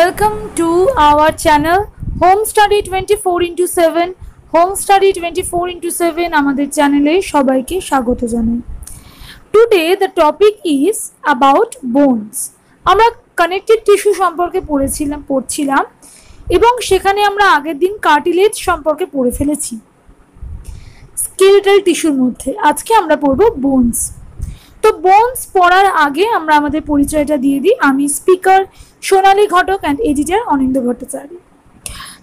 Welcome to our channel Home Study 24/7 Home Study 24/7 আমাদের চ্যানেলে সবাইকে স্বাগত জানাই। Today the topic is about bones. আমরা কানেক্টিভ টিস্যু সম্পর্কে পড়ছিলাম এবং সেখানে আমরা আগের দিন কার্টিলেজ সম্পর্কে পড়ে ফেলেছি স্কেলেটাল টিস্যুর মধ্যে। আজকে আমরা পড়ব বোনস। তো বোনস পড়ার আগে আমরা আমাদের পরিচয়টা দিয়ে দিই। আমি speaker Sonali Ghatak and editor Aninda Bhattacharya.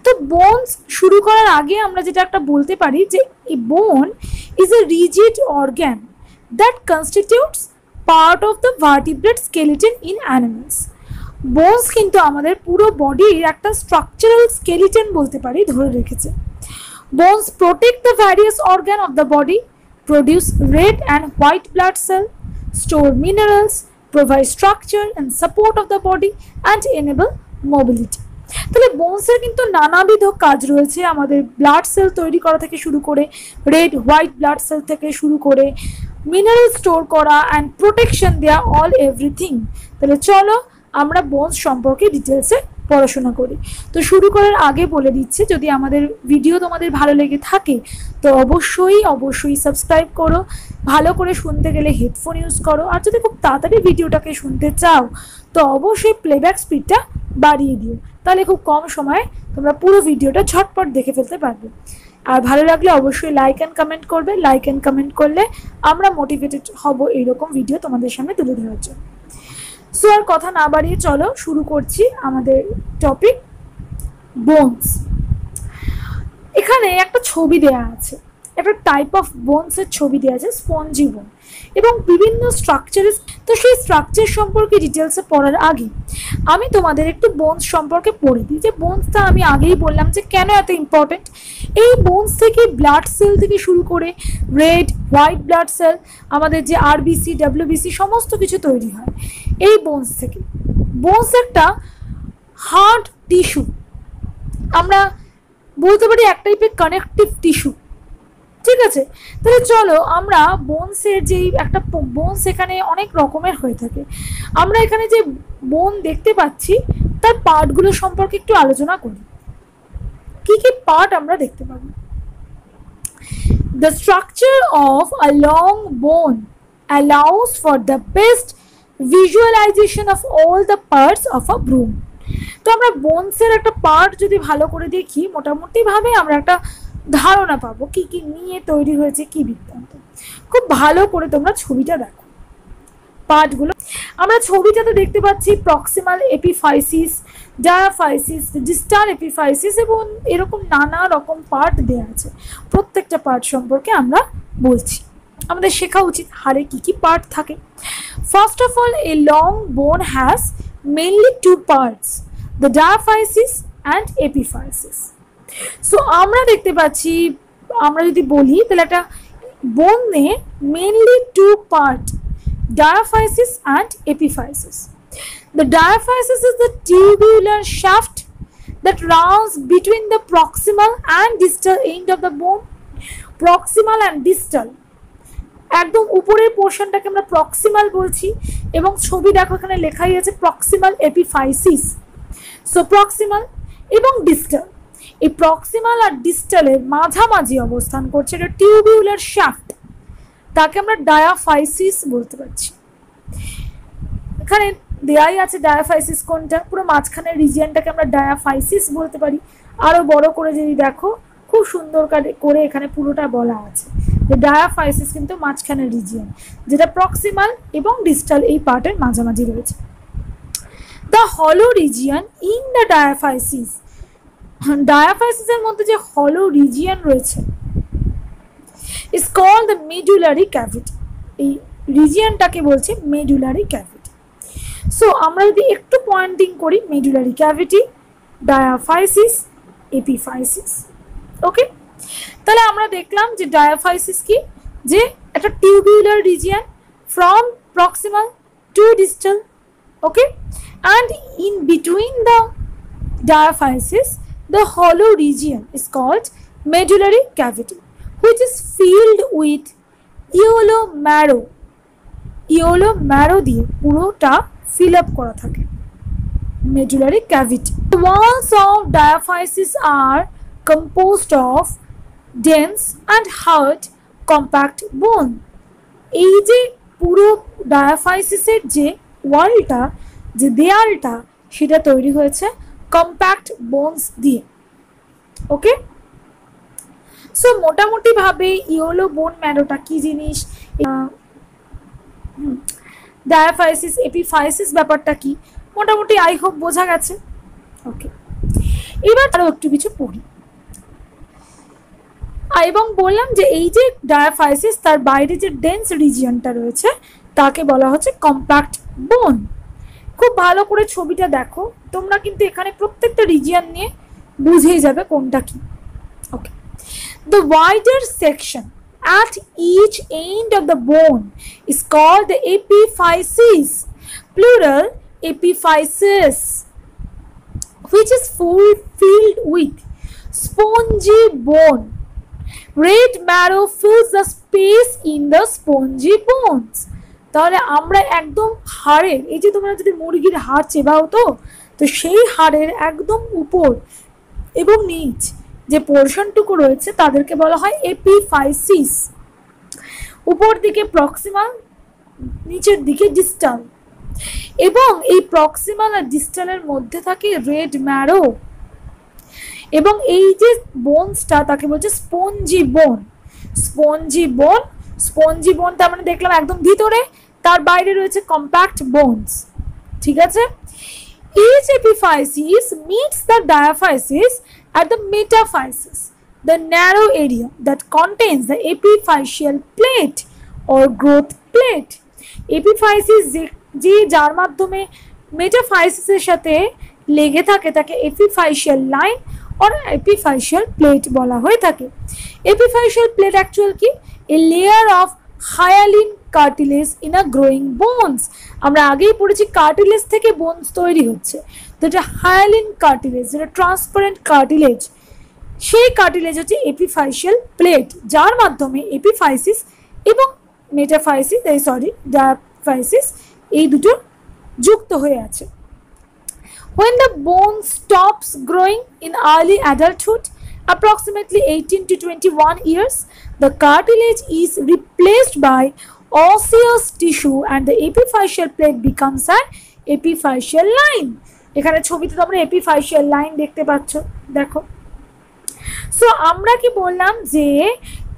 তো বোনস শুরু করার আগে আমরা যেটা একটা বলতে পারি যে এ বোন is a rigid organ that constitutes part of the vertebrate skeleton in animals. Bones কিন্তু আমাদের পুরো বডির একটা স্ট্রাকচারাল স্কেলিটন বলতে পারি ধরে রেখেছে। Bones protect the various organ of the body, produce red and white blood cell, store minerals, provide structure and support of the body and enable mobility. তাহলে বোনসের কিন্তু নানাবিধ কাজ রয়েছে, আমাদের ব্লাড সেল তৈরি করা থেকে শুরু করে রেড হোয়াইট ব্লাড সেল থেকে শুরু করে মিনারেল স্টোর করা অ্যান্ড প্রোটেকশন দেওয়া, অল এভরিথিং। তাহলে চলো আমরা বোনস সম্পর্কে ডিটেলসে পড়াশোনা করি। তো শুরু করার আগে বলে দিচ্ছি, যদি আমাদের ভিডিও তোমাদের ভালো লেগে থাকে তো অবশ্যই সাবস্ক্রাইব করো। ভালো করে শুনতে গেলে হেডফোন ইউজ করো, আর যদি খুব তাড়াতাড়ি ভিডিওটাকে শুনতে চাও তো অবশ্যই প্লেব্যাক স্পিডটা বাড়িয়ে দিও, তাহলে খুব কম সময়ে তোমরা পুরো ভিডিওটা ঝটপট দেখে ফেলতে পারবে। আর ভালো লাগলে অবশ্যই লাইক অ্যান্ড কমেন্ট করবে। লাইক অ্যান্ড কমেন্ট করলে আমরা মোটিভেটেড হব এইরকম ভিডিও তোমাদের সামনে তুলে ধরার জন্য। সো আর কথা না বাড়িয়ে চলো শুরু করছি আমাদের টপিক বোনস। এখানে একটা ছবি দেয়া আছে, একটা টাইপ অফ বোনসের ছবি দেওয়া আছে, স্পঞ্জি বোন, এবং বিভিন্ন স্ট্রাকচারের। তো সেই স্ট্রাকচার সম্পর্কে ডিটেলসে পড়ার আগে আমি তোমাদের একটু বোনস সম্পর্কে পড়ে দিই। যে বোনসটা আমি আগেই বললাম যে কেন এত ইম্পর্টেন্ট। এই বোনস থেকে ব্লাড সেল থেকে শুরু করে রেড হোয়াইট ব্লাড সেল, আমাদের যে আরবিসি ডাব্লিউবিসি সমস্ত কিছু তৈরি হয় এই বোনস থেকে। বোনস একটা হার্ড টিস্যু, আমরা বলতে পারি এক টাইপের কানেকটিভ টিস্যু, ঠিক আছে। তাহলে চলো আমরা বোনসের যেই একটা বোনস এখানে অনেক রকমের হয়ে থাকে, আমরা এখানে যে বোন দেখতে পাচ্ছি তার পার্টগুলো সম্পর্কে একটু আলোচনা করি। কি কি পার্ট আমরা দেখতে পাবো? The structure of a long bone allows for the best visualization of all the parts of a bone. তো আমরা বোনসের একটা পার্ট যদি ভালো করে দেখি, মোটামুটি ভাবে আমরা একটা ধারণা পাবো কি কি নিয়ে তৈরি হয়েছে, কি বৃত্তান্ত। খুব ভালো করে তোমরা ছবিটা দেখো, পার্টগুলো আমরা ছবিটাতে দেখতে পাচ্ছি proximal epiphysis, diaphysis, distal epiphysis এবং এরকম নানা রকম পার্ট দেওয়া আছে। প্রত্যেকটা পার্ট সম্পর্কে আমরা বলছি, আমাদের শেখা উচিত হাড়ে কি কি পার্ট থাকে। First of all, a long bone has mainly two parts, the diaphysis and epiphysis. So আমরা দেখতে পাচ্ছি, আমরা যদি বলি তাহলে একটা বোনে mainly two part, diaphysis and epiphysis. The diaphysis is the tubular shaft that runs between the proximal and distal end of the bone. Proximal and distal, একদম উপরের পোর্শনটাকে আমরা প্রক্সিমাল বলছি, এবং ছবি দেখো এখানে লেখাই আছে প্রক্সিমাল এপিফাইসিস। সো প্রক্সিমাল এবং ডিস্টাল, এই প্রক্সিমাল আর ডিস্টালের মাঝামাঝি অবস্থান করছে এটা টিউবিউলার শ্যাফট, তাকে আমরা ডায়াফাইসিস বলতে পারছি। এখানে দেয়াই আছে ডায়াফাইসিস কোনটা, পুরো মাঝখানের রিজিয়নটাকে আমরা ডায়াফাইসিস বলতে পারি। আরো বড় করে যদি দেখো খুব সুন্দর করে এখানে পুরোটা বলা আছে যে ডায়াফাইসিস কিন্তু মাঝখানের রিজিয়ন, যেটা প্রক্সিমাল এবং ডিস্টাল এই পার্টের মাঝামাঝি রয়েছে। দ্য হলো রিজিয়ন ইন দ্য ডায়াফাইসিস, ডায়াফাইসিসের মধ্যে যে হলো রিজিয়ন রয়েছে is called the medullary cavity. এই রিজিয়নটাকে বলছে medullary cavity. সো আমরা যদি একটু পয়েন্টিং করি, medullary cavity, diaphysis, epiphysis, ওকে। তাহলে আমরা দেখলাম যে ডায়াফাইসিস কি, যে একটা tubular region from proximal to distal, okay, and in between the diaphysis the hollow region is called medullary cavity, which is filled with yellow marrow. Yellow marrow দিয়ে পুরোটা fill up করা থাকে। medullary cavity. The walls of diaphysis are composed of dense and hard compact bone. এই যে পুরো ডায়াফাইসিসের যে ওয়ালটা, যে দেয়ালটা, সেটা তৈরি হয়েছে কম্প্যাক্ট বোনস দিয়ে। ওকে, সো মোটামুটি ভাবে ইয়েলো বোন ম্যারোটা কি জিনিস, ডায়াফাইসিস, এপিফাইসিস ব্যাপারটা কি, মোটামুটি আই হোপ বোঝা গেছে। ওকে, এবার আরো একটু কিছু পড়ি। এবং বললাম যে এই যে ডায়াফাইসিস, তার বাইরে যে ডেন্স রিজিয়নটা রয়েছে তাকে বলা হচ্ছে কম্প্যাক্ট বোন। খুব ভালো করে ছবিটা দেখো, তোমরা কিন্তু এখানে প্রত্যেকটা রিজিয়ন নিয়ে বুঝেই যাবে কোনটা কি। ওকে, the wider section at each end of the bone is called the epiphysis, plural epiphysis, which is filled with spongy bone. Red marrow fills the space in the spongy bones. তাহলে আমরা একদম হাড়ের, এই যে তোমরা যদি মুরগির হাড় চেবাও তো সেই হাড়ের একদম উপর এবং নিচ যে পোর্শনটুকু রয়েছে তাদেরকে বলা হয় এপিফাইসিস। উপর দিকে প্রক্সিমাল, নিচের দিকে ডিস্টাল, এবং এই প্রক্সিমাল আর ডিস্টালের মধ্যে থাকে রেড ম্যারো, এবং এই যে বোনসটা তাকে বলছে স্পঞ্জি বোন। স্পঞ্জি বোন, স্পঞ্জি বোন তার মানে দেখলাম একদম ভিতরে, তার বাইরে রয়েছে কম্প্যাক্ট বোনস। ঠিক আছে, each epiphysis meets the diaphysis at the metaphysis, the narrow area that contains the epiphyseal plate or growth plate. Epiphysis যে যার মাধ্যমে মেটাফাইসিসের সাথে লেগে থাকে তাকে এপিফাইসিয়াল লাইন और epiphyseal plate বলা হয়ে থাকে। epiphyseal plate অ্যাকচুয়াল কি, a layer of hyaline cartilage in a growing bones। আমরা আগেই পড়েছি কার্টিলেজ থেকে বোনস তৈরি হচ্ছে, তো এটা হায়ালিন কার্টিলেজ, যেটা ট্রান্সপারেন্ট কার্টিলেজ, সেই কার্টিলেজ হচ্ছে এপিফাইসিয়াল প্লেট, যার মাধ্যমে এপিফাইসিস এবং মেটাফাইসিস, ডায়াফাইসিস এই দুটো যুক্ত হয়ে আছে। When the bone stops growing in early adulthood, approximately 18 to 21 years, the cartilage is replaced by osseous tissue and the epiphyseal plate becomes an epiphyseal line. এখানে ছবিতে তোমরা epiphyseal line দেখতে পাচ্ছ, দেখো। সো আমরা কি বললাম যে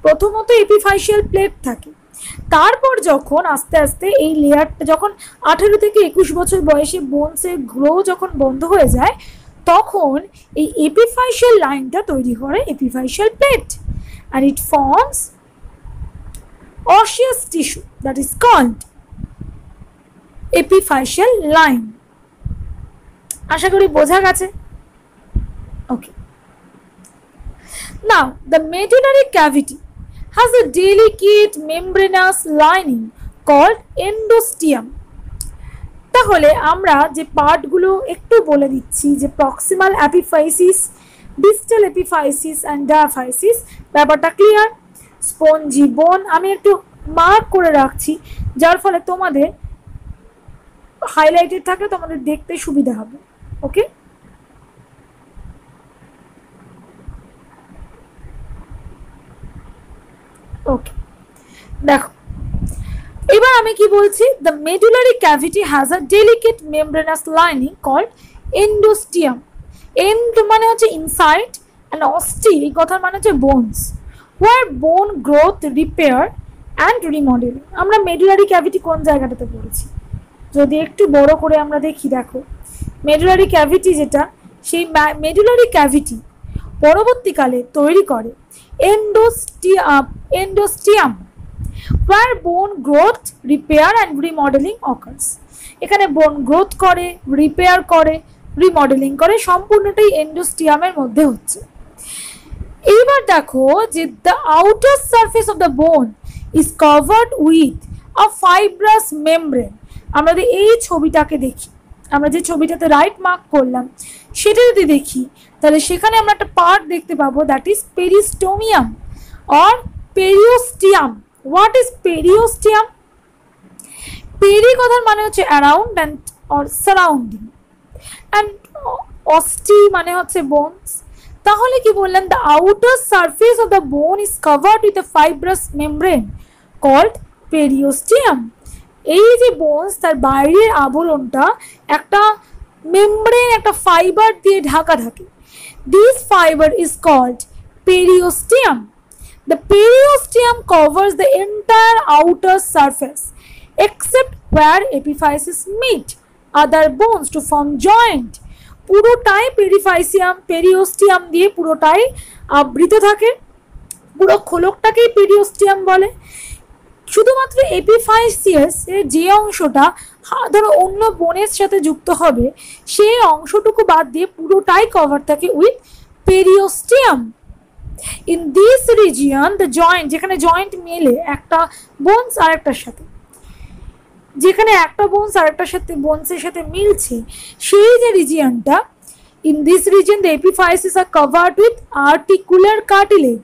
প্রথমত epiphyseal plate থাকে, তারপর যখন আস্তে আস্তে এই লেয়ারটা যখন 18 থেকে 21 বছর বয়সে বোনসের গ্রো যখন বন্ধ হয়ে যায়, তখন এই এপিফাইসিয়াল লাইনটা তৈরি করে epiphyseal plate, and it forms osseous tissue that is called epiphyseal line. আশা করি বোঝা গেছে। ওকে, now the medullary cavity has a delicate membranous lining called endosteum. তাহলে আমরা যে পার্টগুলো একটু বলে দিচ্ছি, যে proximal epiphysis, distal epiphysis and diaphysis, ব্যাপারটা ক্লিয়ার। স্পঞ্জি বোন আমি একটু মার্ক করে রাখছি, যার ফলে তোমাদের হাইলাইটেড থাকলে তোমাদের দেখতে সুবিধা হবে। ওকে, ওকে, দেখো এবার আমি কি বলছি, the medullary cavity has a delicate membranous lining called endosteum. end মানে হচ্ছে ইনসাইড and oste এই কথার মানে হচ্ছে bones, where bone growth, repair and remodeling. আমরা medullary cavity কোন জায়গাটাতে পড়েছি, যদি একটু বড় করে আমরা দেখি, দেখো medullary cavity যেটা, সেই medullary cavity পরবর্তীকালে তৈরি করে endosteum, where bone growth, repair and remodeling occurs. এখানে বোন গ্রোথ করে, রিপেয়ার করে, রিমডেলিং করে, সম্পূর্ণটাই এন্ডোস্টিয়ামের মধ্যে হচ্ছে। এইবার দেখো যে the outer surface of the bone is covered with a fibrous membrane. আমরা যদি এই ছবিটাকে দেখি, আমরা যে ছবিটাতে রাইট মার্ক করলাম সেটা যদি দেখি, তাহলে সেখানে আমরা একটা পার্ট দেখতে পাবো, that is peristomium or periosteum. What is periosteum? Peri কথার মানে হচ্ছে around and or surrounding, and osteo মানে হচ্ছে বোনস। তাহলে কি বললাম, the outer surface of the bone is covered with a fibrous membrane called periosteum. এই যে বোনস, তার বাইরের আবরণটা একটা মেমব্রেন, একটা ফাইবার দিয়ে ঢাকা থাকে। This fibre is called periosteum. The periosteum covers the entire outer surface except where epiphyses meet other bones to form joint. পুরোটাই পেরিওস্টিয়াম দিয়ে পুরোটাই আবৃত থাকে, পুরো খোলকটাকেই পেরিওস্টিয়াম বলে। শুধুমাত্র এপিফাইসিয়াস এর যে অংশটা ধরো অন্য বোনের সাথে যুক্ত হবে, সেই অংশটুকু বাদ দিয়ে পুরোটাই কভার থাকে with periosteum. In this region the joint, যেখানে জয়েন্ট মেলে একটা বোনস আর একটার সাথে, যেখানে একটা বোনস আর একটার সাথে বোনসের সাথে মিলছে, সেই যে রিজিয়নটা, in this region the epiphysis are covered with articular cartilage,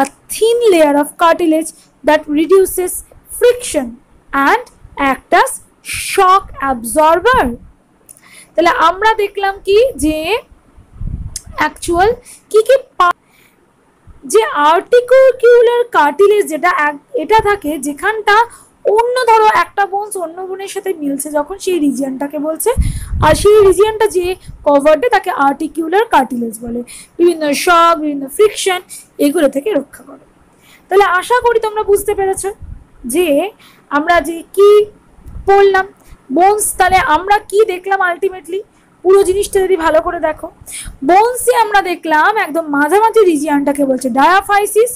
a thin layer of cartilage that reduces friction and act as shock absorber. তাহলে আমরা দেখলাম কি যে অ্যাকচুয়াল কি কি যে আর্টিকুলার কার্টিলেজ যেটা এটা থাকে, যেখানটা অন্য ধরো একটা বোনস অন্য বোনের সাথে মিলছে যখন, সেই রিজিয়নটাকে বলছে, আর সেই রিজিয়নটা যে কভার্ডে তাকে আর্টিকুলার কার্টিলেজ বলে। বিভিন্ন শক, বিভিন্ন ফ্রিকশন এগুলো থেকে রক্ষা করে। তাহলে আশা করি তোমরা বুঝতে পেরেছো যে আমরা যে কি পড়লাম বোনস। তাহলে আমরা কি দেখলাম আলটিমেটলি, পুরো জিনিসটা যদি ভালো করে দেখো, বোনসে আমরা দেখলাম একদম মাঝামাঝি রিজিয়নটাকে বলছে ডায়াফাইসিস,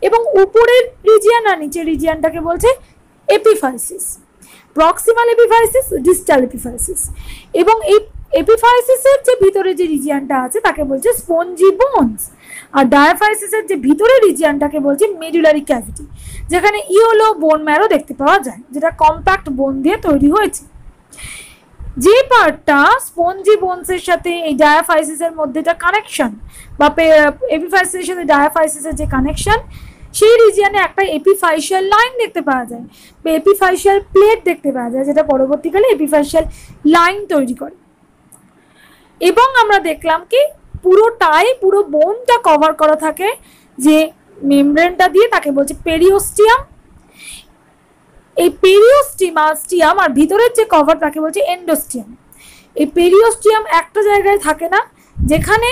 এবং উপরের রিজিয়ন আর নিচের রিজিয়নটাকে বলছে epiphysis. Proximal epiphysis, distal epiphysis, এবং এই এপিফাইসিসের যে ভিতরে যে রিজিয়নটা আছে তাকে বলছে স্পঞ্জি বোনস, আর ডায়াফাইসিসের যে ভিতরে রিজিয়নটাকে বলছে মেডুলারি ক্যাভিটি, যেখানে ইয়েলো বোন ম্যারো দেখতে পাওয়া যায়, যেটা কম্প্যাক্ট বোন দিয়ে তৈরি হয়েছে। যে পার্টটা স্পঞ্জি বোনসের সাথে এই ডায়াফাইসিসের মধ্যে একটা কানেকশন, বা এপিফাইসিসের সাথে ডায়াফাইসিসের যে কানেকশন, সেই রিজিয়নে একটা এপিফাইশিয়াল লাইন দেখতে পাওয়া যায়, বা এপিফাইশিয়াল প্লেট দেখতে পাওয়া যায়, যেটা পরবর্তীকালে এপিফাইশিয়াল লাইন তৈরি করে। এবং আমরা দেখলাম কি পুরো বোনটা কভার করা থাকে যে মেমব্রেনটা দিয়ে, তাকে বলছে পেরিওস্টিয়াম। এই পেরিওস্টিয়াম আর ভিতরের যে কভার তাকে বলছে এন্ডোস্টিয়াম। এই পেরিওস্টিয়াম একটা জায়গায় থাকে না, যেখানে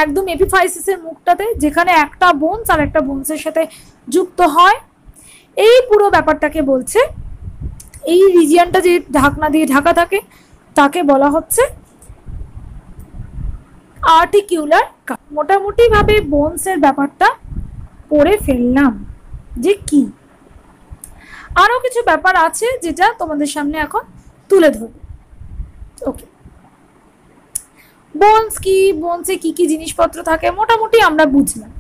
একদম এপিফাইসিসের মুখটাতে, যেখানে একটা বোনস আর একটা বোনসের সাথে যুক্ত হয়। এই পুরো ব্যাপারটাকে বলছে, এই রিজিয়নটা যে ঢাকনা দিয়ে ঢাকা থাকে তাকে বলা হচ্ছে আর্টিকুলার। মোটামুটি ভাবে বোনসের ব্যাপারটা পড়ে ফেললাম যে কি। আরো কিছু ব্যাপার আছে যেটা তোমাদের সামনে এখন তুলে ধরব। ওকে, বোনস কি, বোনসে কি কি জিনিসপত্র থাকে মোটামুটি আমরা বুঝলাম।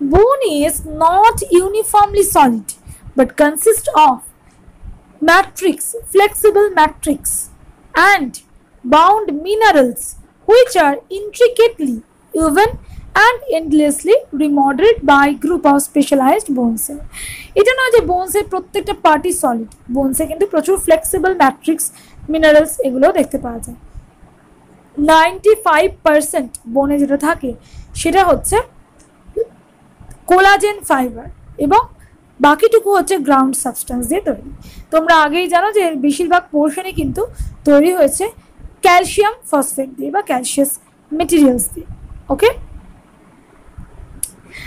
Bone is not uniformly solid but consists of matrix, flexible matrix and bound minerals which are intricately woven and endlessly remodeled by group of specialized bone cell. এটা নয় যে বোনসের প্রত্যেকটা পার্টি সলিড, বোনসে কিন্তু প্রচুর ফ্লেক্সিবল ম্যাট্রিক্স, মিনারেলস এগুলো দেখতে পাওয়া যায়। 95% বোনে যেটা থাকে সেটা হচ্ছে কোলাজেন ফাইবার, এবং বাকিটুকু হচ্ছে গ্রাউন্ড সাবস্টেন্স দিয়ে তৈরি। তোমরা আগেই জানো যে বেশিরভাগ পোর্শনই কিন্তু তৈরি হয়েছে ক্যালসিয়াম ফসফেট দিয়ে বা ক্যালসিয়াস মেটেরিয়ালস দিয়ে। ওকে,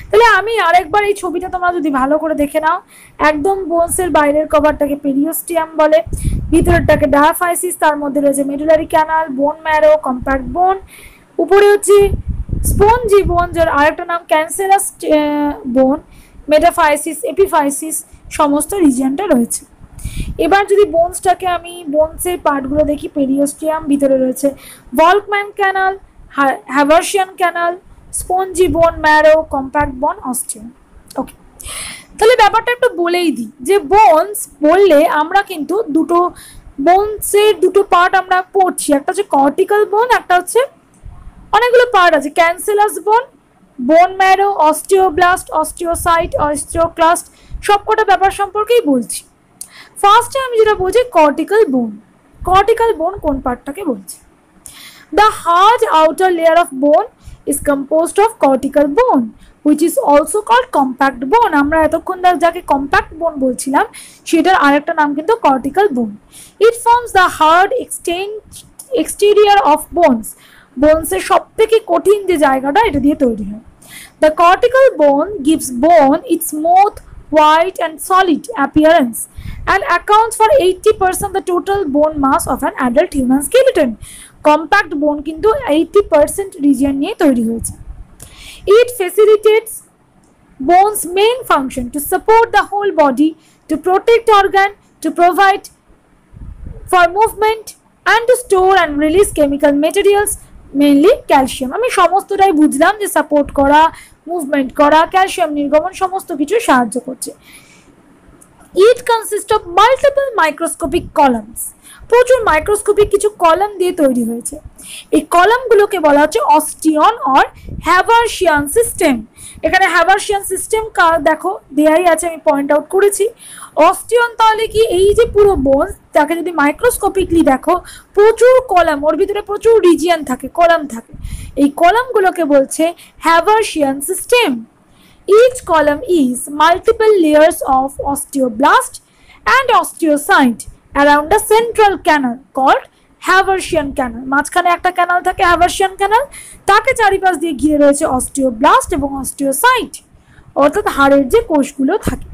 তাহলে আমি আরেকবার এই ছবিটা তোমরা যদি ভালো করে দেখে নাও, একদম বোনসের বাইরের কভারটাকে পেরিওস্টিয়াম বলে, ভিতরেরটাকে ডায়াফাইসিস, তার মধ্যে রয়েছে মেডুলারি ক্যানাল, বোন ম্যারো, কম্প্যাক্ট বোন, উপরে হচ্ছে স্পঞ্জি বোন, যার আরেকটা নাম ক্যান্সেরাস বোন, মেটাফাইসিস, এপিফাইসিস সমস্ত রিজিয়নটা রয়েছে। এবার যদি বোনসটাকে আমি বোনসের পার্টগুলো দেখি, পেরিওস্টিয়াম, ভিতরে রয়েছে Volkmann canal, Haversian canal, spongy bone marrow, compact bone, ostium. ওকে, তাহলে ব্যাপারটা একটু বলেই দিই যে বোনস বললে আমরা কিন্তু দুটো বোনসের দুটো পার্ট আমরা পড়ছি, একটা হচ্ছে কর্টিক্যাল বোন, একটা হচ্ছে অনেকগুলো পার্ট আছে, ক্যান্সেলাস বোন, bone marrow, osteoblast, osteocyte, osteoclast, সবকটা ব্যাপার সম্পর্কেই বলছি। ফার্স্টে আমি যেটা বলছি কর্টিক্যাল বোন। কর্টিক্যাল বোন কোন পার্টটাকে বলছি? The hard outer layer of bone is composed of cortical bone, which is also called compact bone. আমরা এতক্ষণ যাকে compact bone বলছিলাম সেটার আরেকটা নাম কিন্তু cortical bone. It forms the hard exterior of bones. Bones এর সবথেকে কঠিন যে জায়গাটা এটা দিয়ে তৈরি হয়. The cortical bone gives bone its smooth, white and solid appearance and accounts for 80% of the total bone mass of an adult human skeleton. Compact bone কিন্তু 80% region নিয়ে তৈরি হয়েছে. It facilitates bone's main function to support the whole body, to protect organ, to provide for movement and to store and release chemical materials, mainly calcium. আমি সমস্তটাই বুঝলাম যে support করা, movement করা, ক্যালসিয়াম নির্গমন সমস্ত কিছু সাহায্য করছে. It consists of multiple microscopic columns. প্রচুর মাইক্রোস্কোপিক কিছু কলাম দিয়ে তৈরি হয়েছে. এই কলামগুলোকে বলা হচ্ছে অস্টিয়ন অর হ্যাভার্সিয়ান সিস্টেম. এখানে হ্যাভার্সিয়ান সিস্টেম দেখো দেয়াই আছে, আমি পয়েন্ট আউট করেছি. অস্টিয়ন তাহলে কি, এই যে পুরো বোন তাকে যদি মাইক্রোস্কোপিকলি দেখো প্রচুর কলাম, ওর ভিতরে প্রচুর রিজিয়ন থাকে, কলাম থাকে. এই কলামগুলোকে বলছে হ্যাভার্সিয়ান system. Each column is multiple layers of osteoblast and osteocyte around a central canal called Haversian canal. মাঝখানে একটা ক্যানাল থাকে Haversian canal, তাকে চারিপাশ দিয়ে ঘিরে রয়েছে osteoblast এবং osteocyte, অর্থাৎ হাড়ের যে কোষগুলো থাকে.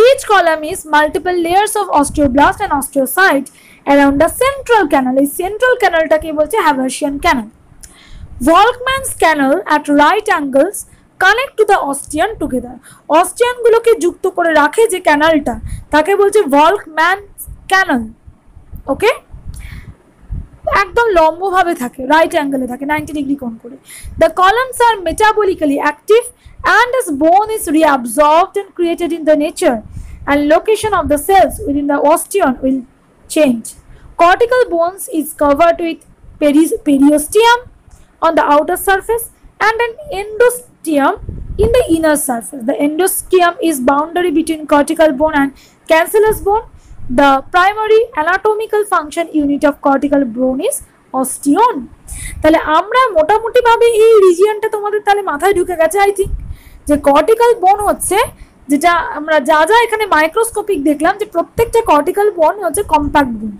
Each column is multiple layers of osteoblast and osteocyte around the central canal. এই central canalটাকে বলছে Haversian canal. Volkmann's canal at right angles connect to the osteon together. Osteon গুলোকে যুক্ত করে রাখে যে ক্যানালটা তাকে বলছে Volkmann's canal. ওকে, একদম লম্বভাবে থাকে, রাইট অ্যাঙ্গেলে থাকে, 90 ডিগ্রি কোণ করে. The columns are metabolically active and as bone is reabsorbed and created in the nature and location of the cells within the osteon will change. Cortical bones is covered with periosteum on the outer surface and an endosteum in the inner surface. The endosteum is boundary between cortical bone and cancellous bone. The primary anatomical function unit of cortical bone is osteon. তাহলে আমরা মোটামুটি ভাবে এই রিজিয়নটা তোমাদের তাহলে মাথায় ঢুকে গেছে আই থিঙ্ক, যে কর্টিক্যাল বোন হচ্ছে যেটা আমরা যা যা এখানে মাইক্রোস্কোপিক দেখলাম যে প্রত্যেকটা কর্টিক্যাল বোন হচ্ছে কম্প্যাক্ট বোন,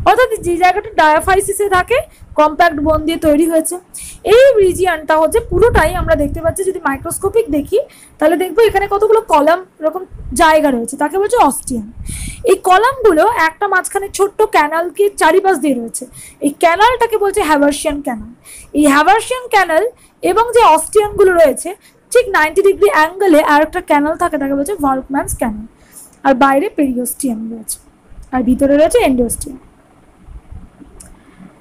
অর্থাৎ যে জায়গাটা ডায়াফাইসিসে থাকে কম্প্যাক্ট বোন দিয়ে তৈরি হয়েছে. এই রিজিয়নটা হচ্ছে পুরোটাই আমরা দেখতে পাচ্ছি, যদি মাইক্রোস্কোপিক দেখি তাহলে দেখবো এখানে কতগুলো কলাম এরকম জায়গা রয়েছে, তাকে বলছে অস্টিয়ান. এই কলামগুলো একটা মাঝখানে ছোট্ট ক্যানালকে চারিপাশ দিয়ে রয়েছে, এই ক্যানালটাকে বলছে হ্যাভার্সিয়ান ক্যানাল. এই হ্যাভার্সিয়ান ক্যানাল এবং যে অস্টিয়ানগুলো রয়েছে ঠিক 90 ডিগ্রি অ্যাঙ্গেলে আর একটা ক্যানাল থাকে, তাকে বলছে ভলকম্যানস ক্যানাল. আর বাইরে পেরিওস্টিয়াম রয়েছে আর ভিতরে রয়েছে এন্ডোস্টিয়াম.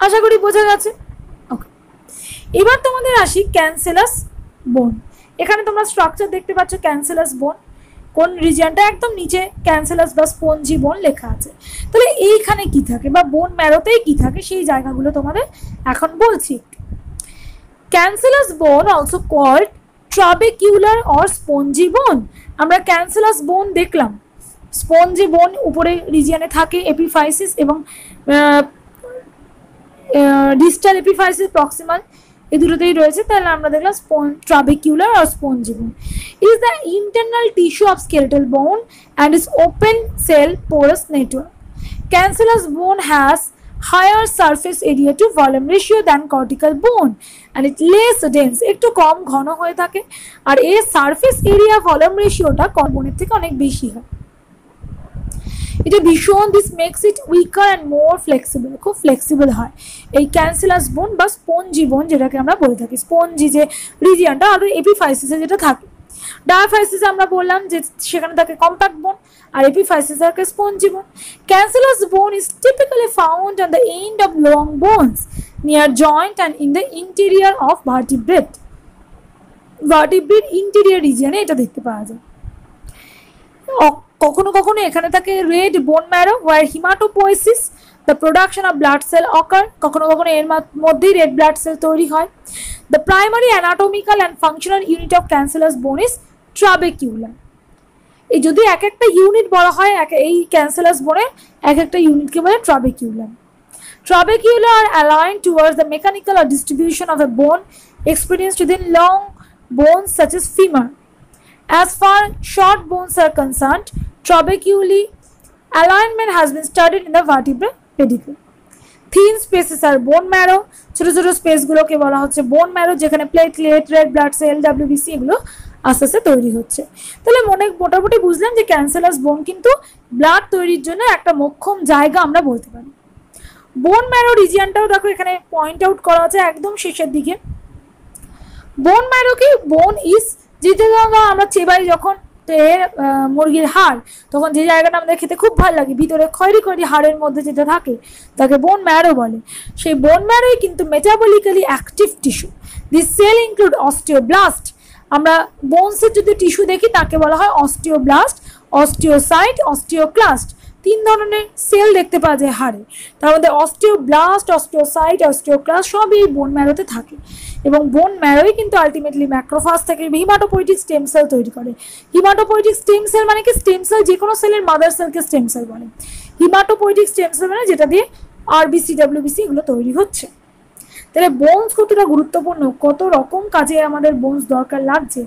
আশা করি বোঝা গেছে. ওকে, এবার তোমাদের আসি ক্যান্সেলাস বোন. এখানে তোমরা স্ট্রাকচার দেখতে পাচ্ছ ক্যান্সেলাস বোন, কোন রিজিয়নটা একদম নিচে ক্যান্সেলাস বা স্পঞ্জি বোন লেখা আছে. তাহলে এইখানে কি থাকে বা বোন ম্যারোতেই কি থাকে সেই জায়গাগুলো তোমাদের এখন বলছি. ক্যান্সেলাস বোন অলসো কল্ড ট্রাবেকিউলার অর স্পঞ্জি বোন. আমরা ক্যান্সেলাস বোন দেখলাম, স্পঞ্জি বোন উপরে রিজিয়নে থাকে, এপিফাইসিস এবং ডিস্টাল এপিফাইসিস প্রক্সিমাল এই দুটোতেই রয়েছে. তাহলে আমরা দেখলাম ট্রাবেকিউলার আর স্পঞ্জি বোন is the internal tissue of skeletal bone and is open cell porous network. Cancellous bone has higher surface area to volume ratio than cortical bone and it less dense, একটু কম ঘন হয়ে থাকে আর এর সারফেস এরিয়া ভলিউম রেশিওটা বোনের থেকে অনেক বেশি হয়. এটা ভীষণ, this makes it weaker and more flexible, খুব ফ্লেক্সিবল হয় এই ক্যান্সেলাস বোন বা স্পঞ্জি বোন যেটাকে আমরা বলে থাকি. স্পঞ্জি যে রিজিয়নটা আর এপিফাইসিসে যেটা থাকে, ডায়াফাইসিসে আমরা বললাম যে সেখানে থাকে কম্প্যাক্ট বোন আর এপিফাইসিসে থাকে spongy bone. Cancellous bone is typically found on the end of long bones near joint and in the interior of vertebrate. Vertebrate interior রিজিয়নে এটা দেখতে পাওয়া যায়. কখনো কখনো এখানে থাকে red bone marrow where haematopoiesis the production of blood cell occur. কখনো কখনো এর মধ্যেই রেড ব্লাড সেল তৈরি হয়. The primary anatomical and functional unit of cancellous bone is ট্রাবেকিউলাম. এই যদি এক একটা ইউনিট বলা হয় এই ক্যান্সেলাস বোনের এক একটা ইউনিটকে বলে ট্রাবেকিউলাম. Trabeculae are aligned towards the mechanical or distribution of a bone experienced within long bones such as femur. As far short bones are concerned, trabeculae alignment has been studied in the vertebral pedicle. Thin spaces are bone marrow. ছোট ছোট স্পেসগুলোকে বলা হচ্ছে bone marrow, যেখানে platelet, red blood sell, WBC এগুলো আস্তে আস্তে তৈরি হচ্ছে। তাহলে মোটামুটি বুঝলাম যে ক্যান্সারাস বোন কিন্তু ব্লাড তৈরির জন্য একটা মোক্ষম জায়গা আমরা বলতে পারি। বোন ম্যারো রিজিয়নটাও দেখো এখানে পয়েন্ট আউট করা আছে একদম শেষের দিকে। বোন ম্যারোকে বোন ইজ, যেটা আমরা চেবাই যখন মুরগির হাড়, তখন যে জায়গাটা আমাদের খেতে খুব ভালো লাগে, ভিতরে খয়েরি খয়েরি হাড়ের মধ্যে যেটা থাকে তাকে বোন ম্যারো বলে। সেই বোন ম্যারোই কিন্তু metabolically active tissue. This cell include osteoblast. আমরা বোনসের যদি টিস্যু দেখি তাকে বলা হয় অস্টিওব্লাস্ট, অস্টিওসাইট, অস্টিওক্লাস্ট। 3 ধরনের সেল দেখতে পাওয়া যায় হাড়ে, তার মধ্যে অস্টিওব্লাস্ট, অস্টিওসাইট, অস্টিওক্লাস্ট সবই এই বোন ম্যারোতে থাকে। এবং বোন ম্যারোই কিন্তু আলটিমেটলি ম্যাক্রোফাজ থেকে হিমাটোপয়েটিক স্টেম সেল তৈরি করে। হিমাটোপয়েটিক স্টেম সেল মানে কি, স্টেম সেল যে কোনো সেলের মাদার সেলকে স্টেম সেল বলে। হিমাটোপয়েটিক স্টেম সেল মানে যেটা দিয়ে আরবিসি, ডাব্লিউবিসি এগুলো তৈরি হচ্ছে। তাহলে বোনস কতটা গুরুত্বপূর্ণ, কত রকম কাজে আমাদের বোনস দরকার লাগছে,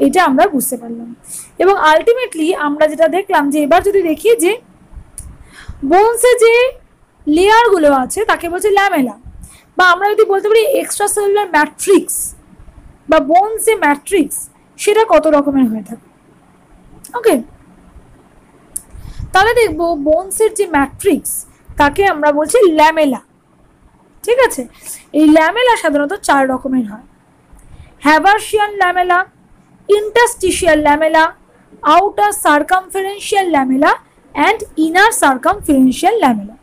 এটা আমরা বুঝতে পারলাম। এবং আলটিমেটলি আমরা যেটা দেখলাম যে এবার যদি দেখি যে বোনসে যে লেয়ারগুলো আছে তাকে বলছে ল্যামেলা, বা আমরা যদি বলতে পারি এক্সট্রা সেলুলার ম্যাট্রিক্স বা বোনস যে ম্যাট্রিক্স সেটা কত রকমের হয়ে থাকে। ওকে, তাহলে দেখবো বোনসের যে ম্যাট্রিক্স তাকে আমরা বলছি ল্যামেলা। ঠিক আছে, এই ল্যামেলা সাধারণত 4 রকমের হয়। Haversian lamella, interstitial lamella, outer circumferential lamella and inner circumferential lamella.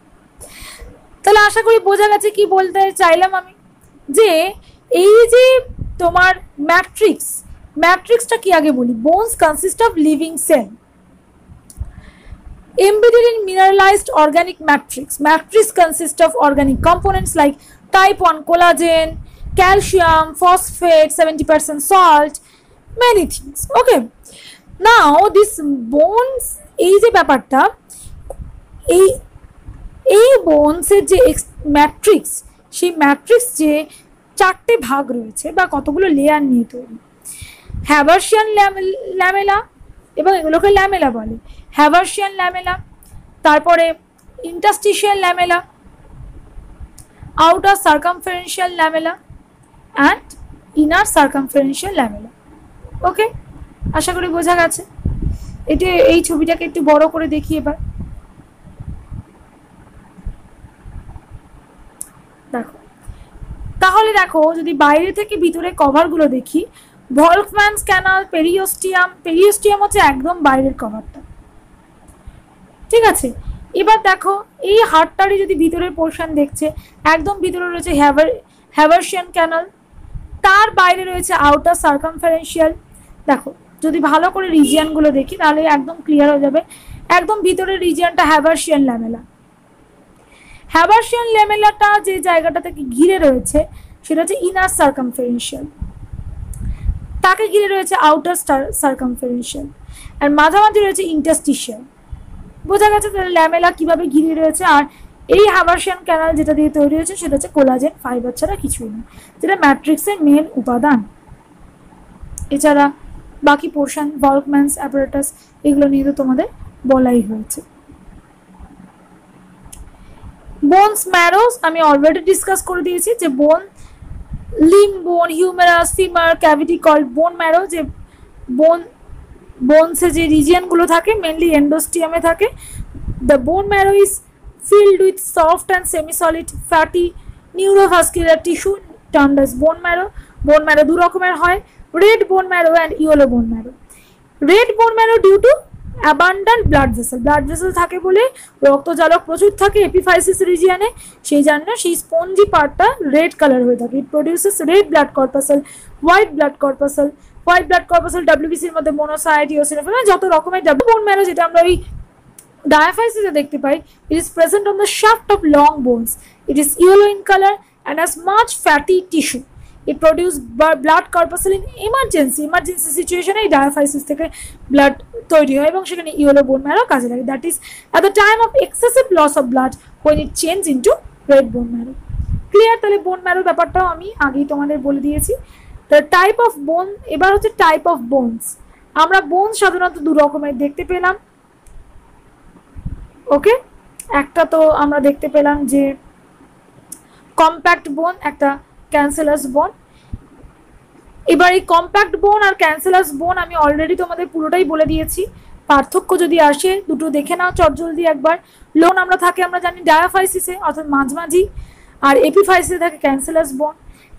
তাহলে আশা করি বোঝা গেছে কি বলতে চাইলাম আমি, যে এই যে তোমার ম্যাট্রিক্সটা কি আগে বলি। Bones consist of living sell embedded in mineralized organic matrix. Matrix consists of organic components like type 1 collagen, calcium, phosphate, 70% salt, many things. Okay, now this bones এই যে ব্যাপারটা, এই বোনসের যে ম্যাট্রিক্স, সেই ম্যাট্রিক্স যে 4টে ভাগ রয়েছে বা কতগুলো লেয়ার নিয়ে তৈরি। হ্যাভার্সিয়ান ল্যামেলা, এবং এগুলোকে ল্যামেলা বলে। হ্যাভার্সিয়ান ল্যামেলা, তারপরে interstitial lamella, outer circumferential lamella and inner circumferential lamella. Okay, আশা করি বোঝা গেছে। এটা এই ছবিটাকে একটু বড় করে দেখি এবার। দেখো, তাহলে দেখো যদি বাইরে থেকে ভিতরে কভারগুলো দেখি, ভলফম্যানস ক্যানাল, পেরিওস্টিয়াম হচ্ছে একদম বাইরের কভারটা। ঠিক আছে, এবার দেখো এই হাড়টারই যদি ভিতরের পোর্শন দেখছে, একদম ভিতরে রয়েছে হ্যাভার্সিয়ান ক্যানাল, তার বাইরে রয়েছে আউটার সার্কামফারেন্সিয়াল। দেখো যদি ভালো করে রিজিয়নগুলো দেখি তাহলে একদম ক্লিয়ার হয়ে যাবে। একদম ভিতরের রিজিয়নটা হ্যাভার্সিয়ান ল্যামেলা। হ্যাভার্সিয়ান ল্যামেলাটা যে জায়গাটা থেকে ঘিরে রয়েছে সেটা হচ্ছে ইনার সার্কামফারেন্সিয়াল, তাকে ঘিরে রয়েছে আউটার সার্কামফারেন্সিয়াল, আর মাঝামাঝি রয়েছে ইন্টারস্টিশিয়াল। বোঝা গেছে তাহলে ল্যামেলা কিভাবে ঘিরে রয়েছে। আর এই হ্যাভার্সিয়ান ক্যানাল যেটা দিয়ে তৈরি হয়েছে সেটা হচ্ছে কোলাজেন ফাইবার ছাড়া কিছুই না, যেটা ম্যাট্রিক্সের মেন উপাদান। এছাড়া বাকি পোর্শন, ভলফম্যানস অ্যাপারেটাস, এগুলো নিয়ে তো তোমাদের বলাই হয়েছে। বোনস ম্যারোস আমি অলরেডি ডিসকাস করে দিয়েছি, যে limb bone, humerus, femur, cavity called bone marrow. যে বোনসে যে রিজিয়নগুলো থাকে মেনলি এন্ডোস্টিয়ামে থাকে। The bone marrow is filled with soft and semi solid fatty neurovascular tissue termed as bone marrow. Bone marrow 2 রকমের হয়, red bone marrow and yellow bone marrow. Red bone marrow due to abundant blood vessel থাকে বলে রক্তজালক প্রচুর থাকে epiphysis রিজিয়নে, সেই জন্য সেই spongy পার্টটা রেড কালার হয়ে থাকে। It produces red blood corpuscle, white blood corpuscle, ডাব্লিউবিসির মধ্যে মোনোসাইট, ইওসিনোফিল, যত রকমের বোন ম্যারো যেটা আমরা ওই ডায়াফাইসিসে দেখতে পাই। It is present on the shaft of long bones. It is yellow in colour and has much fatty tissue. It produces blood corpuscle in emergency সিচুয়েশনে এই ডায়াফাইসিস থেকে ব্লাড তৈরি হয় এবং সেখানে ইয়েলো বোন ম্যারো কাজে লাগে। That is at the time of excessive loss of blood when it changes into red bone marrow. Clear? তাহলে বোন ম্যারো ব্যাপারটাও আমি আগেই তোমাদের বলে দিয়েছি। দ্য টাইপ অফ বোন, এবার হচ্ছে টাইপ অফ বোনস। আমরা বোন সাধারণত দু রকমের দেখতে পেলাম। ওকে, একটা তো আমরা দেখতে পেলাম যে কম্প্যাক্ট বোন, একটা ক্যান্সেলাস বোন। এবার এই কম্প্যাক্ট বোন আর ক্যান্সেলাস বোন আমি অলরেডি তোমাদের পুরোটাই বলে দিয়েছি। পার্থক্য যদি আসে দুটো দেখে নাও চটজলদি একবার। লোন আমরা থাকে আমরা জানি ডায়াফাইসিসে অর্থাৎ মাঝমাঝি, আর এপিফাইসিসে থাকে ক্যান্সেলাস বোন।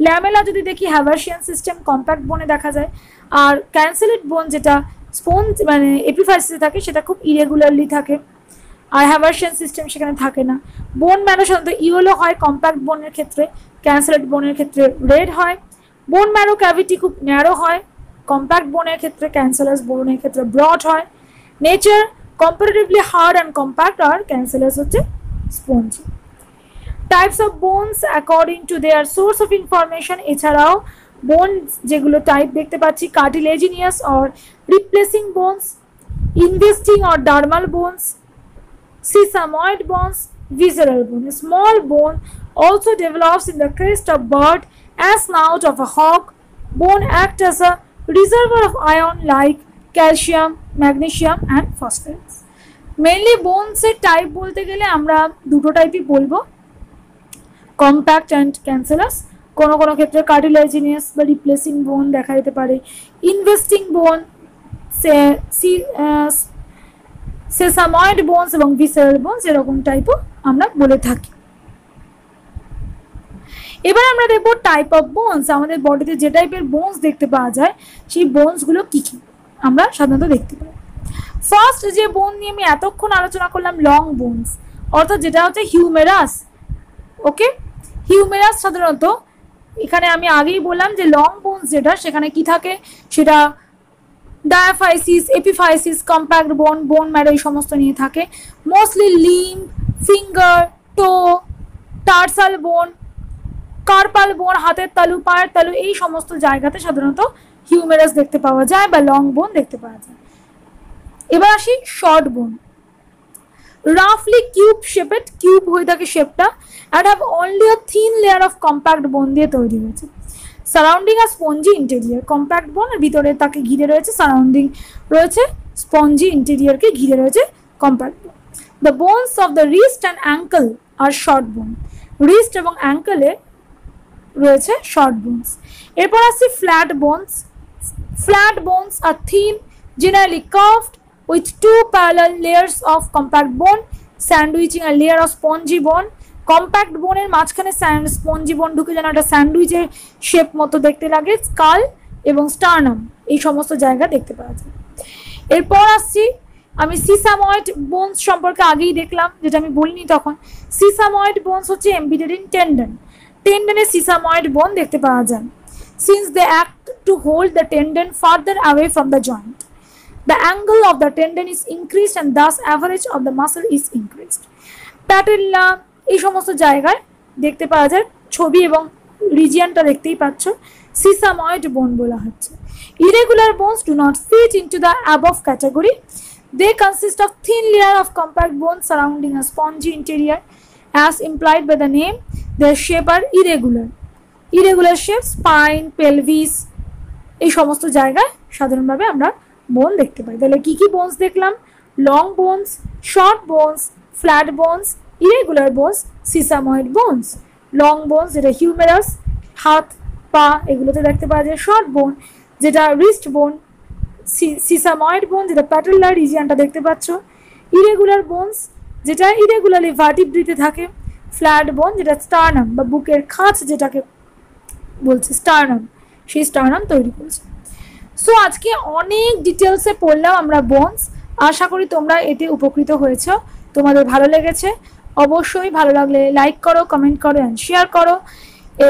ল্যামেলা যদি দেখি হ্যাভার্সিয়ান সিস্টেম কম্প্যাক্ট বোনে দেখা যায়, আর ক্যান্সেলেট বোন যেটা স্পঞ্জ মানে এপিফাইসিসে থাকে সেটা খুব ইরেগুলারলি থাকে, আর হ্যাভার্সিয়ান সিস্টেম সেখানে থাকে না। বোন ম্যারো সাধারণত ইয়েলো হয় কম্প্যাক্ট বোনের ক্ষেত্রে, ক্যান্সেলেট বোনের ক্ষেত্রে রেড হয়। বোন ম্যারো ক্যাভিটি খুব ন্যারো হয় কম্প্যাক্ট বোনের ক্ষেত্রে, ক্যান্সেলাস বোনের ক্ষেত্রে ব্রড হয়। Nature comparatively hard and compact, আর ক্যান্সেলাস হচ্ছে spongy. Types of bones according to their source of information. এছাড়াও বোন যেগুলো টাইপ দেখতে পাচ্ছি, cartilaginous or replacing bones, investing or dermal bones, sesamoid bones, visceral bone. A small bone also develops in the crest of bird and snout of a hawk. Bone act as a reservoir of iron like calcium, magnesium and phosphorus. Mainly bones এর type বলতে গেলে আমরা দুটো টাইপই বলবো, compact and ক্যান্সেলাস। কোনো কোনো ক্ষেত্রে cartilaginous বা রিপ্লেসিং বোন দেখা যেতে পারে, ইনভেস্টিং বোন, সেসাময়েড বোনস এবং ভিসারাল বোনস এরকম টাইপও আমরা বলে থাকি। এবার আমরা দেখবো টাইপ অফ বোনস। আমাদের বডিতে যে টাইপের বোনস দেখতে পাওয়া যায় সেই বোনসগুলো কি কি আমরা সাধারণত দেখতে পাই। ফার্স্ট যে বোন নিয়ে আমি এতক্ষণ আলোচনা করলাম লং বোনস, অর্থাৎ যেটা হচ্ছে হিউমেরাস। ওকে, হিউমেরাস সাধারণত এখানে আমি আগেই বললাম যে লং বোনস যেটা সেখানে কি থাকে, সেটা ডায়াফাইসিস, এপিফাইসিস, কম্প্যাক্ট বোন, বোন ম্যারো এই সমস্ত নিয়ে থাকে। মোস্টলি লিম্ব, ফিঙ্গার, টো, টার্সাল বোন, কার্পাল বোন, হাতের তালু, পায়ের তালু, এই সমস্ত জায়গাতে সাধারণত হিউমেরাস দেখতে পাওয়া যায় বা লং বোন দেখতে পাওয়া যায়। এবার আসি শর্ট বোন। রাফলি কিউব শেপেড, কিউব হয়ে থাকে শেপটা, and have only a thin layer of compact বোন দিয়ে তৈরি হয়েছে। সারাউন্ডিং আর স্পঞ্জি ইন্টেরিয়ার, কম্প্যাক্ট বোন আর ভিতরে তাকে ঘিরে রয়েছে সারাউন্ডিং রয়েছে স্পঞ্জি ইন্টেরিয়ারকে ঘিরে রয়েছে compact bone. The bones of the wrist and ankle are short bone, wrist এবং অ্যাঙ্কলে রয়েছে শর্ট বোনস। এরপর আসছে flat bones. Flat bones are thin, generally curved with two parallel layers of compact bone sandwiching a layer of spongy bone. Compact বোনের মাঝখানে spongy বোন ঢুকে যেন একটা স্যান্ডউইচের শেপ মতো দেখতে লাগে। স্কাল এবং স্টার্নাম এই সমস্ত জায়গা দেখতে পাওয়া যায়। এরপর আসছি আমি সিসাময়েড বোনস সম্পর্কে আগেই দেখলাম, যেটা আমি বলিনি তখন। সিসাময়েড বোনস হচ্ছে এমবিডেড ইন টেন্ডন, টেন্ডনে সিসাময়েড বোন দেখতে পাওয়া যায়। Since they act to hold the tendon further away from the joint, the angle of the tendon is increased and thus average of the muscle is increased. Patella এই সমস্ত জায়গায় দেখতে পাওয়া যায়। ছবি এবং রিজিয়নটা দেখতেই পাচ্ছ, সিসাময়েড বোন বলা হচ্ছে। Irregular bones do not fit into the above category. They consist of thin layer of compact bone surrounding a spongy interior. As implied by the name, their shape are irregular. Irregular shape, spine, pelvis এই সমস্ত জায়গায় সাধারণভাবে আমরা বোন দেখতে পাই। তাহলে কি কি বোনস দেখলাম? Long bones, short bones, flat bones, irregular bones, sesamoid bones. Long bones যেটা হিউমেরাস, হাত পা এগুলোতে দেখতে পাওয়া যায়। শর্ট বোন যেটা রিস্ট বোন, সিসাময়েড বোন যেটা প্যাটেলার রিজিয়নটা দেখতে পাচ্ছ। ইরেগুলার বোনস যেটা ইরেগুলারলি ভার্টিব্রিতে থাকে। ফ্ল্যাট বোন যেটা স্টার্নাম বা বুকের খাঁচ যেটাকে বলছে স্টার্নাম, সেই স্টার্নাম তৈরি করেছে। সো আজকে অনেক ডিটেলসে পড়লাম আমরা বোনস। আশা করি তোমরা এতে উপকৃত হয়েছ, তোমাদের ভালো লেগেছে। অবশ্যই ভালো লাগলে লাইক করো, কমেন্ট করো অ্যান্ড শেয়ার করো,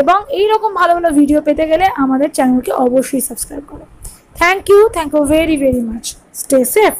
এবং এইরকম ভালো ভালো ভিডিও পেতে গেলে আমাদের চ্যানেলকে অবশ্যই সাবস্ক্রাইব করো। Thank you very, very much. Stay safe.